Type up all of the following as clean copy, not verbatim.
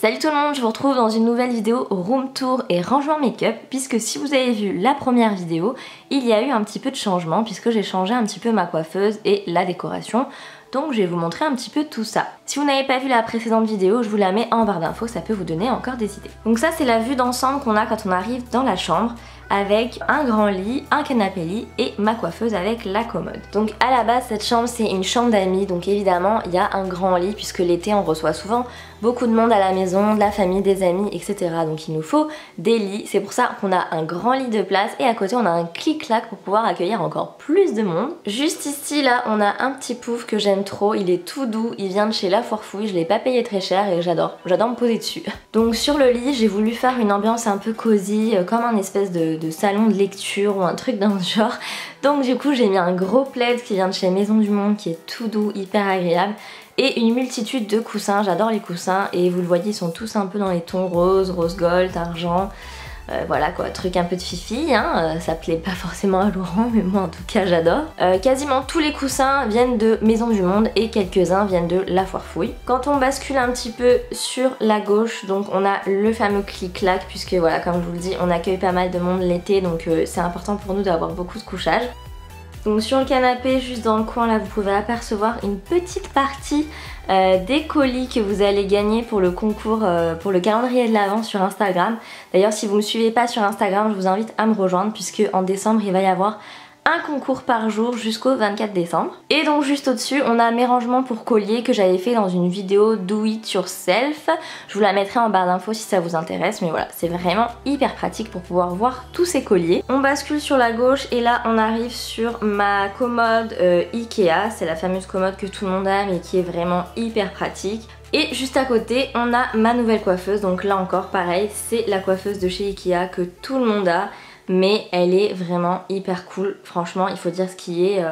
Salut tout le monde, je vous retrouve dans une nouvelle vidéo room tour et rangement make-up, puisque si vous avez vu la première vidéo, il y a eu un petit peu de changement puisque j'ai changé un petit peu ma coiffeuse et la décoration. Donc je vais vous montrer un petit peu tout ça. Si vous n'avez pas vu la précédente vidéo, je vous la mets en barre d'infos, ça peut vous donner encore des idées. Donc ça c'est la vue d'ensemble qu'on a quand on arrive dans la chambre, avec un grand lit, un canapé lit et ma coiffeuse avec la commode. Donc à la base cette chambre c'est une chambre d'amis, donc évidemment il y a un grand lit puisque l'été on reçoit souvent beaucoup de monde à la maison, de la famille, des amis, etc. Donc il nous faut des lits, c'est pour ça qu'on a un grand lit de place et à côté on a un clic-clac pour pouvoir accueillir encore plus de monde. Juste ici là on a un petit pouf que j'aime trop, il est tout doux, il vient de chez La Fourfouille, je l'ai pas payé très cher et j'adore me poser dessus. Donc sur le lit j'ai voulu faire une ambiance un peu cosy, comme un espèce de salon de lecture ou un truc dans ce genre. Donc du coup j'ai mis un gros plaid qui vient de chez Maison du Monde qui est tout doux, hyper agréable. Et une multitude de coussins, j'adore les coussins et vous le voyez ils sont tous un peu dans les tons rose, rose gold, argent. Voilà quoi, truc un peu de fifi, hein. Ça plaît pas forcément à Laurent mais moi en tout cas j'adore. Quasiment tous les coussins viennent de Maison du Monde et quelques-uns viennent de La Fourfouille. Quand on bascule un petit peu sur la gauche, donc on a le fameux clic-clac puisque voilà comme je vous le dis on accueille pas mal de monde l'été donc c'est important pour nous d'avoir beaucoup de couchage. Donc sur le canapé, juste dans le coin là, vous pouvez apercevoir une petite partie des colis que vous allez gagner pour le concours, pour le calendrier de l'Avent sur Instagram. D'ailleurs si vous ne me suivez pas sur Instagram, je vous invite à me rejoindre puisque en décembre il va y avoir un concours par jour jusqu'au 24 décembre. Et donc juste au-dessus, on a mes rangements pour collier que j'avais fait dans une vidéo Do It Yourself. Je vous la mettrai en barre d'infos si ça vous intéresse, mais voilà, c'est vraiment hyper pratique pour pouvoir voir tous ces colliers. On bascule sur la gauche et là on arrive sur ma commode Ikea. C'est la fameuse commode que tout le monde a mais qui est vraiment hyper pratique. Et juste à côté, on a ma nouvelle coiffeuse. Donc là encore, pareil, c'est la coiffeuse de chez Ikea que tout le monde a. Mais elle est vraiment hyper cool, franchement il faut dire ce qui est,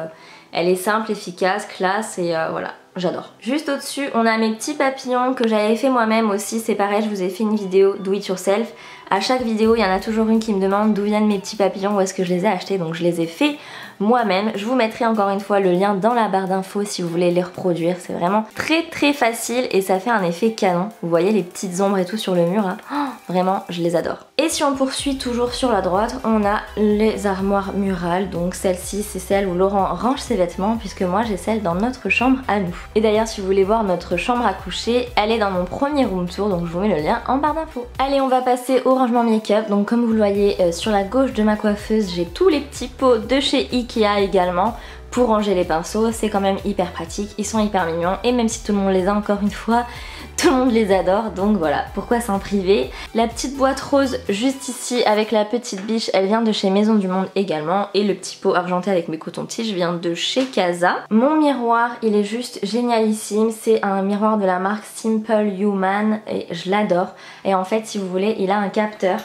elle est simple, efficace, classe et voilà, j'adore. Juste au dessus on a mes petits papillons que j'avais fait moi-même aussi, c'est pareil je vous ai fait une vidéo Do It Yourself. À chaque vidéo il y en a toujours une qui me demande d'où viennent mes petits papillons, où est-ce que je les ai achetés, donc je les ai fait moi-même. Je vous mettrai encore une fois le lien dans la barre d'infos si vous voulez les reproduire, c'est vraiment très facile et ça fait un effet canon. Vous voyez les petites ombres et tout sur le mur là, oh, vraiment je les adore. Et si on poursuit toujours sur la droite, on a les armoires murales, donc celle-ci c'est celle où Laurent range ses vêtements puisque moi j'ai celle dans notre chambre à nous. Et d'ailleurs si vous voulez voir notre chambre à coucher, elle est dans mon premier room tour donc je vous mets le lien en barre d'infos. Allez on va passer au rangement make-up, donc comme vous le voyez sur la gauche de ma coiffeuse j'ai tous les petits pots de chez Ikea également pour ranger les pinceaux, c'est quand même hyper pratique, ils sont hyper mignons et même si tout le monde les a encore une fois, tout le monde les adore donc voilà, pourquoi s'en priver. La petite boîte rose juste ici avec la petite biche, elle vient de chez Maison du Monde également et le petit pot argenté avec mes cotons-tiges vient de chez Casa. Mon miroir il est juste génialissime, c'est un miroir de la marque Simple Human et je l'adore et en fait si vous voulez il a un capteur.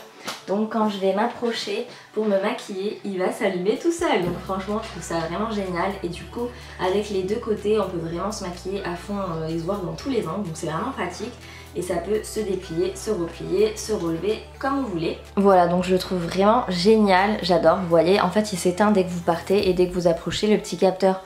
Donc quand je vais m'approcher pour me maquiller, il va s'allumer tout seul. Donc franchement je trouve ça vraiment génial. Et du coup avec les deux côtés on peut vraiment se maquiller à fond et se voir dans tous les angles. Donc c'est vraiment pratique. Et ça peut se déplier, se replier, se relever comme vous voulez. Voilà donc je le trouve vraiment génial, j'adore. Vous voyez en fait il s'éteint dès que vous partez et dès que vous approchez le petit capteur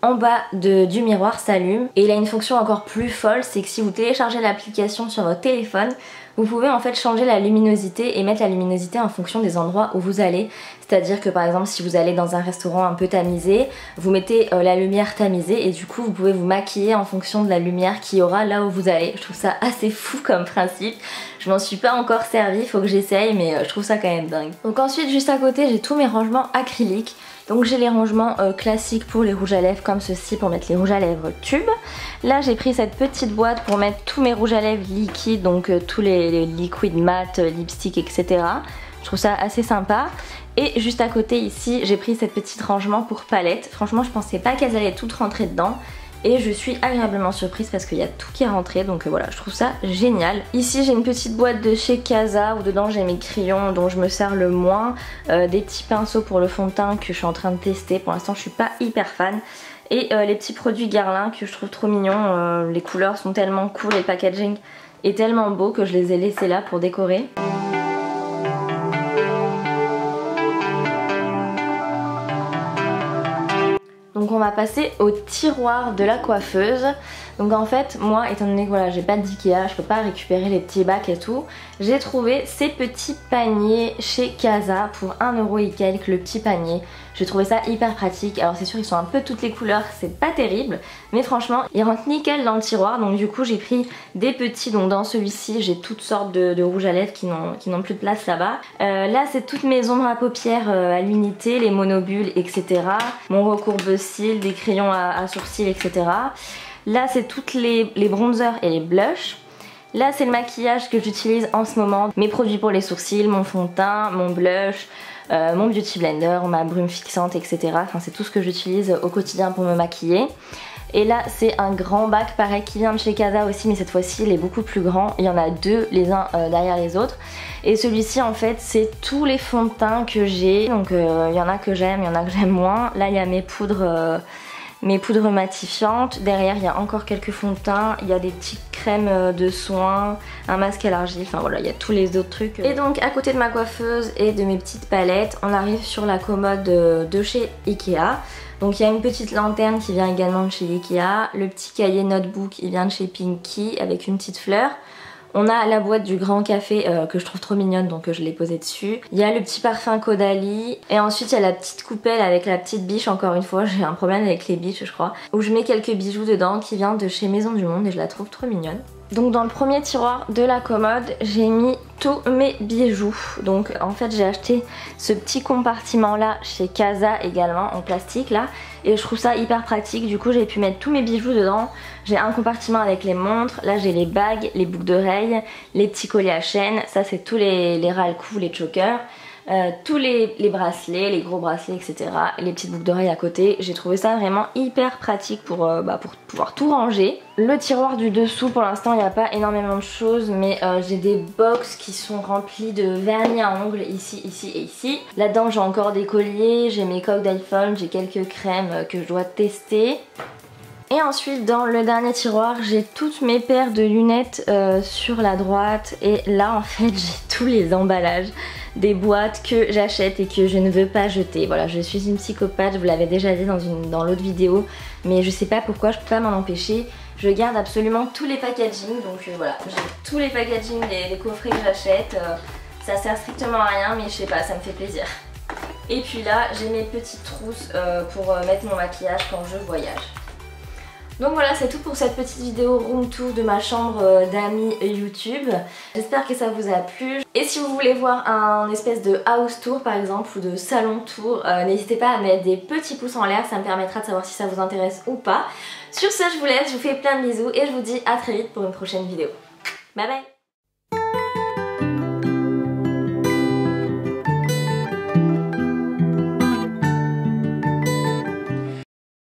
en bas du miroir s'allume. Et il a une fonction encore plus folle, c'est que si vous téléchargez l'application sur votre téléphone, vous pouvez en fait changer la luminosité et mettre la luminosité en fonction des endroits où vous allez. C'est-à-dire que par exemple si vous allez dans un restaurant un peu tamisé, vous mettez la lumière tamisée et du coup vous pouvez vous maquiller en fonction de la lumière qu'il y aura là où vous allez. Je trouve ça assez fou comme principe. Je m'en suis pas encore servi, faut que j'essaye mais je trouve ça quand même dingue. Donc ensuite juste à côté j'ai tous mes rangements acryliques. Donc j'ai les rangements classiques pour les rouges à lèvres comme ceci pour mettre les rouges à lèvres tubes. Là j'ai pris cette petite boîte pour mettre tous mes rouges à lèvres liquides, donc tous les liquides mat, lipstick etc. Je trouve ça assez sympa. Et juste à côté ici j'ai pris cette petite rangement pour palettes. Franchement je pensais pas qu'elles allaient toutes rentrer dedans. Et je suis agréablement surprise parce qu'il y a tout qui est rentré donc voilà je trouve ça génial. Ici j'ai une petite boîte de chez Casa où dedans j'ai mes crayons dont je me sers le moins, des petits pinceaux pour le fond de teint que je suis en train de tester, pour l'instant je suis pas hyper fan. Et les petits produits Guerlain que je trouve trop mignons, les couleurs sont tellement cool et le packaging est tellement beau que je les ai laissés là pour décorer. Donc on va passer au tiroir de la coiffeuse. Donc en fait moi étant donné que voilà j'ai pas d'Ikea, je peux pas récupérer les petits bacs et tout, j'ai trouvé ces petits paniers chez Casa pour 1€ et quelques le petit panier. J'ai trouvé ça hyper pratique. Alors c'est sûr ils sont un peu toutes les couleurs, c'est pas terrible, mais franchement ils rentrent nickel dans le tiroir. Donc du coup j'ai pris des petits, donc dans celui-ci j'ai toutes sortes de rouges à lèvres qui n'ont plus de place là-bas. Là c'est toutes mes ombres à paupières à l'unité, les monobulles etc. Mon recourbe-cils, des crayons à sourcils etc. Là c'est toutes les bronzers et les blushs. Là c'est le maquillage que j'utilise en ce moment. Mes produits pour les sourcils, mon fond de teint, mon blush, mon beauty blender, ma brume fixante etc. Enfin c'est tout ce que j'utilise au quotidien pour me maquiller. Et là c'est un grand bac pareil qui vient de chez Casa aussi, mais cette fois-ci il est beaucoup plus grand. Il y en a deux les uns derrière les autres. Et celui-ci en fait c'est tous les fonds de teint que j'ai. Donc il y en a que j'aime, il y en a que j'aime moins. Là il y a mes poudres matifiantes. Derrière il y a encore quelques fonds de teint. Il y a des petites crèmes de soins, un masque à l'argile, enfin voilà il y a tous les autres trucs. Et donc à côté de ma coiffeuse et de mes petites palettes, on arrive sur la commode de chez Ikea. Donc il y a une petite lanterne qui vient également de chez Ikea. Le petit cahier notebook il vient de chez Pinky avec une petite fleur. On a la boîte du grand café que je trouve trop mignonne, donc je l'ai posée dessus. Il y a le petit parfum Caudalie. Et ensuite il y a la petite coupelle avec la petite biche. Encore une fois j'ai un problème avec les biches je crois. Où je mets quelques bijoux dedans qui vient de chez Maison du Monde et je la trouve trop mignonne. Donc dans le premier tiroir de la commode j'ai mis tous mes bijoux. Donc en fait j'ai acheté ce petit compartiment là chez Casa également en plastique là. Et je trouve ça hyper pratique, du coup j'ai pu mettre tous mes bijoux dedans. J'ai un compartiment avec les montres, là j'ai les bagues, les boucles d'oreilles, les petits colliers à chaîne. Ça c'est tous les ras-le-cou, les chokers. Tous les bracelets, les gros bracelets etc. Les petites boucles d'oreilles à côté. J'ai trouvé ça vraiment hyper pratique pour pouvoir tout ranger. Le tiroir du dessous pour l'instant il n'y a pas énormément de choses, mais j'ai des box qui sont remplies de vernis à ongles ici, ici et ici. Là-dedans j'ai encore des colliers, j'ai mes coques d'iPhone, j'ai quelques crèmes que je dois tester. Et ensuite dans le dernier tiroir j'ai toutes mes paires de lunettes sur la droite. Et là en fait j'ai tous les emballages des boîtes que j'achète et que je ne veux pas jeter. Voilà, je suis une psychopathe, je vous l'avais déjà dit dans l'autre vidéo, mais je sais pas pourquoi, je peux pas m'en empêcher. Je garde absolument tous les packaging, donc voilà, j'ai tous les packaging des coffrets que j'achète. Ça sert strictement à rien, mais je sais pas, ça me fait plaisir. Et puis là j'ai mes petites trousses pour mettre mon maquillage quand je voyage. Donc voilà, c'est tout pour cette petite vidéo room tour de ma chambre d'amis YouTube. J'espère que ça vous a plu. Et si vous voulez voir un espèce de house tour par exemple ou de salon tour, n'hésitez pas à mettre des petits pouces en l'air, ça me permettra de savoir si ça vous intéresse ou pas. Sur ce, je vous laisse, je vous fais plein de bisous et je vous dis à très vite pour une prochaine vidéo. Bye bye!